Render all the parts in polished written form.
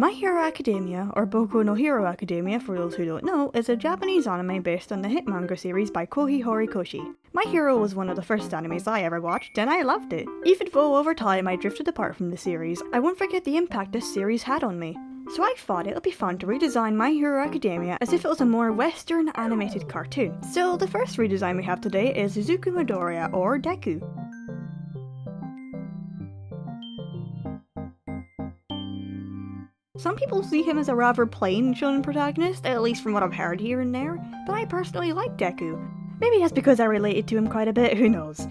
My Hero Academia, or Boku no Hero Academia for those who don't know, is a Japanese anime based on the hit manga series by Kohi Horikoshi. My Hero was one of the first animes I ever watched, and I loved it. Even though over time I drifted apart from the series, I won't forget the impact this series had on me. So I thought it would be fun to redesign My Hero Academia as if it was a more Western animated cartoon. So the first redesign we have today is Izuku Midoriya, or Deku. Some people see him as a rather plain shonen protagonist, at least from what I've heard here and there, but I personally like Deku. Maybe that's because I related to him quite a bit, who knows.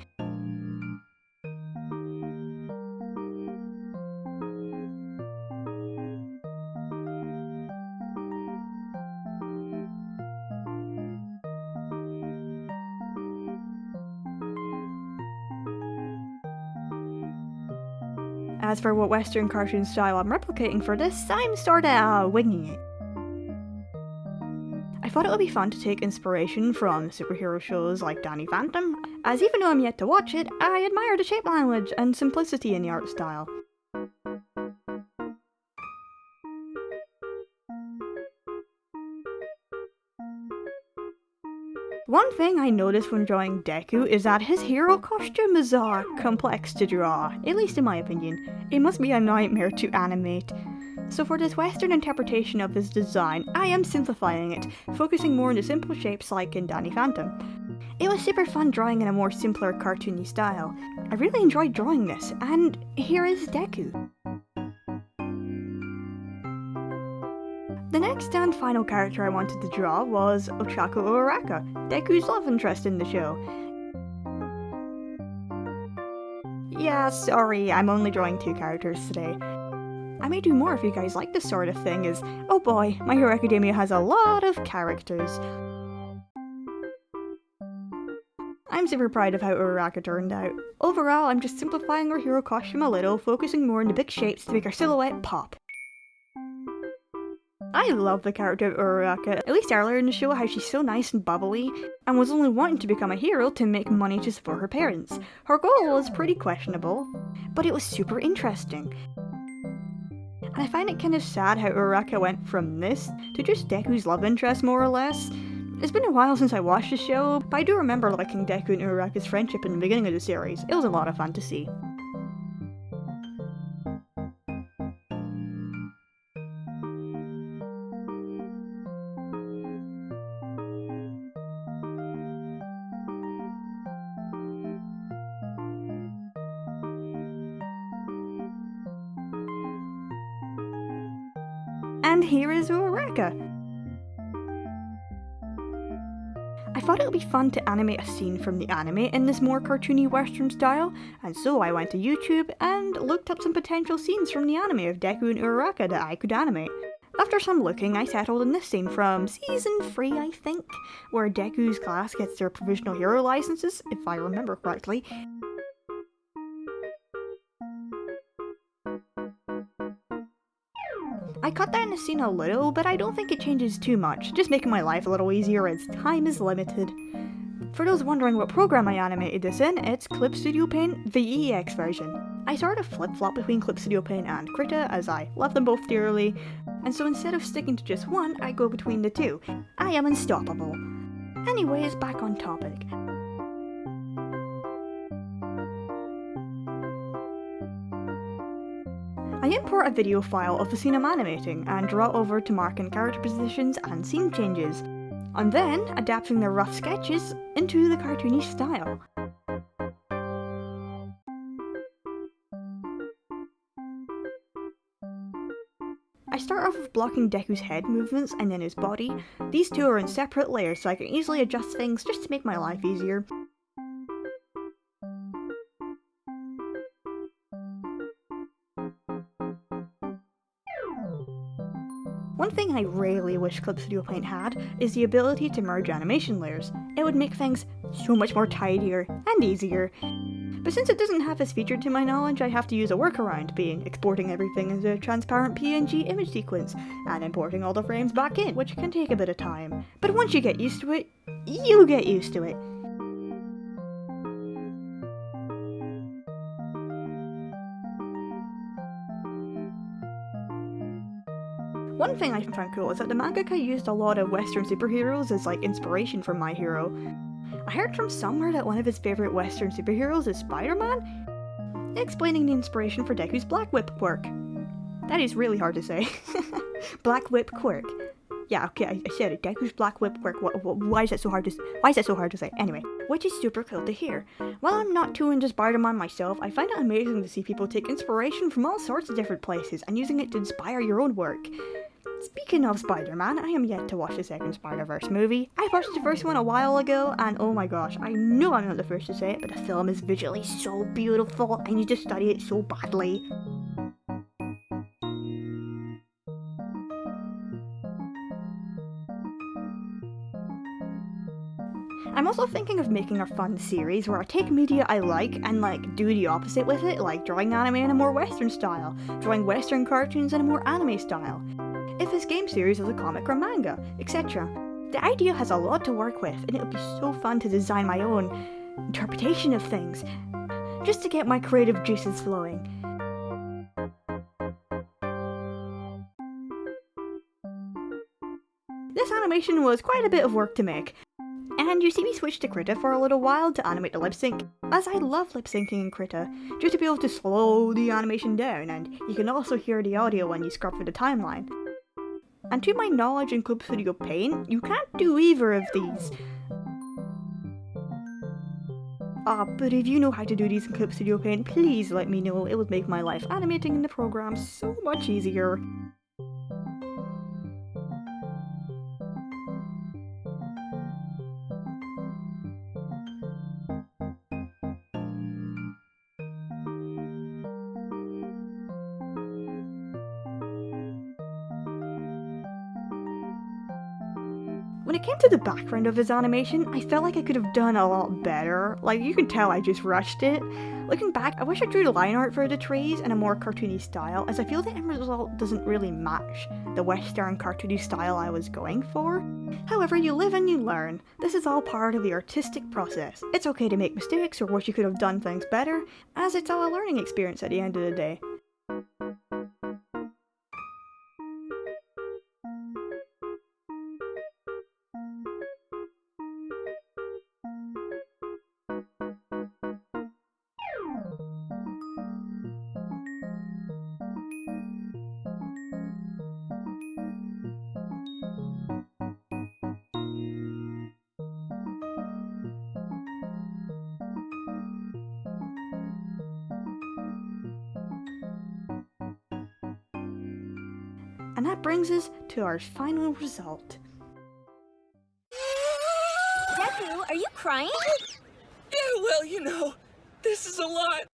As for what Western cartoon style I'm replicating for this, I'm sorta winging it. I thought it would be fun to take inspiration from superhero shows like Danny Phantom, as even though I'm yet to watch it, I admire the shape language and simplicity in the art style. One thing I noticed when drawing Deku is that his hero costume is complex to draw, at least in my opinion. It must be a nightmare to animate. So for this Western interpretation of his design, I am simplifying it, focusing more on the simple shapes like in Danny Phantom. It was super fun drawing in a more simpler cartoony style. I really enjoyed drawing this, and here is Deku. The next and final character I wanted to draw was Ochaco Uraraka, Deku's love interest in the show. Yeah, sorry, I'm only drawing 2 characters today. I may do more if you guys like this sort of thing, as, oh boy, My Hero Academia has a lot of characters. I'm super proud of how Uraraka turned out. Overall, I'm just simplifying her hero costume a little, focusing more on the big shapes to make her silhouette pop. I love the character of Uraraka, at least earlier in the show how she's so nice and bubbly, and was only wanting to become a hero to make money to support her parents. Her goal was pretty questionable, but it was super interesting. And I find it kind of sad how Uraraka went from this to just Deku's love interest more or less. It's been a while since I watched the show, but I do remember liking Deku and Uraraka's friendship in the beginning of the series. It was a lot of fun to see. And here is Uraraka. I thought it would be fun to animate a scene from the anime in this more cartoony Western style, and so I went to YouTube and looked up some potential scenes from the anime of Deku and Uraraka that I could animate. After some looking, I settled on this scene from season 3, I think, where Deku's class gets their provisional hero licenses, if I remember correctly. I cut down the scene a little, but I don't think it changes too much, just making my life a little easier as time is limited. For those wondering what program I animated this in, it's Clip Studio Paint, the EX version. I sort of flip-flop between Clip Studio Paint and Krita, as I love them both dearly, and so instead of sticking to just one, I go between the two. I am unstoppable. Anyways, back on topic. I import a video file of the scene I'm animating and draw it over to mark in character positions and scene changes. I'm then adapting the rough sketches into the cartoony style. I start off with blocking Deku's head movements and then his body. These two are in separate layers so I can easily adjust things just to make my life easier. One thing I really wish Clip Studio Paint had is the ability to merge animation layers. It would make things so much more tidier and easier. But since it doesn't have this feature to my knowledge, I have to use a workaround, being exporting everything as a transparent PNG image sequence and importing all the frames back in, which can take a bit of time. But once you get used to it, you get used to it. One thing I found cool is that the mangaka used a lot of Western superheroes as like inspiration for My Hero. I heard from somewhere that one of his favourite Western superheroes is Spider-Man, explaining the inspiration for Deku's Black Whip quirk. That is really hard to say. Black Whip quirk. Yeah, okay, I said it. Deku's Black Whip quirk. Why is that so hard to say? Anyway, which is super cool to hear. While I'm not too into Spider-Man myself, I find it amazing to see people take inspiration from all sorts of different places and using it to inspire your own work. Speaking of Spider-Man, I am yet to watch the second Spider-Verse movie. I watched the first one a while ago, and oh my gosh, I know I'm not the first to say it, but the film is visually so beautiful. I need to study it so badly. I'm also thinking of making a fun series where I take media I like and do the opposite with it, like drawing anime in a more Western style, drawing Western cartoons in a more anime style. If this game series is a comic or manga, etc. The idea has a lot to work with, and it would be so fun to design my own interpretation of things, just to get my creative juices flowing. This animation was quite a bit of work to make, and you see me switch to Krita for a little while to animate the lip sync, as I love lip syncing in Krita, just to be able to slow the animation down, and you can also hear the audio when you scrub through the timeline. And to my knowledge in Clip Studio Paint, you can't do either of these. But if you know how to do these in Clip Studio Paint, please let me know. It would make my life animating in the program so much easier. When it came to the background of his animation, I felt like I could have done a lot better. You can tell I just rushed it. Looking back, I wish I drew the line art for the trees in a more cartoony style, as I feel the end result doesn't really match the Western cartoony style I was going for. However, you live and you learn. This is all part of the artistic process. It's okay to make mistakes or wish you could have done things better, as it's all a learning experience at the end of the day. And that brings us to our final result. Deku, are you crying? Yeah, well, this is a lot.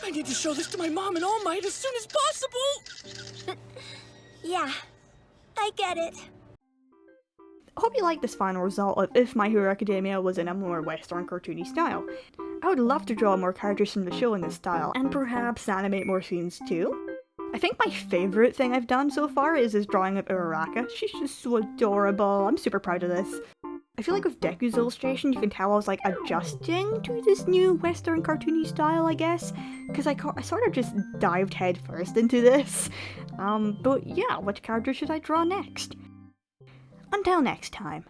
I need to show this to my mom and All Might as soon as possible. Yeah, I get it. I hope you like this final result of if My Hero Academia was in a more Western cartoony style. I would love to draw more characters from the show in this style, and perhaps animate more scenes too. I think my favourite thing I've done so far is this drawing of Uraraka. She's just so adorable. I'm super proud of this. I feel like with Deku's illustration, you can tell I was adjusting to this new Western cartoony style, I guess, because I sort of just dived headfirst into this. But yeah, which character should I draw next? Until next time.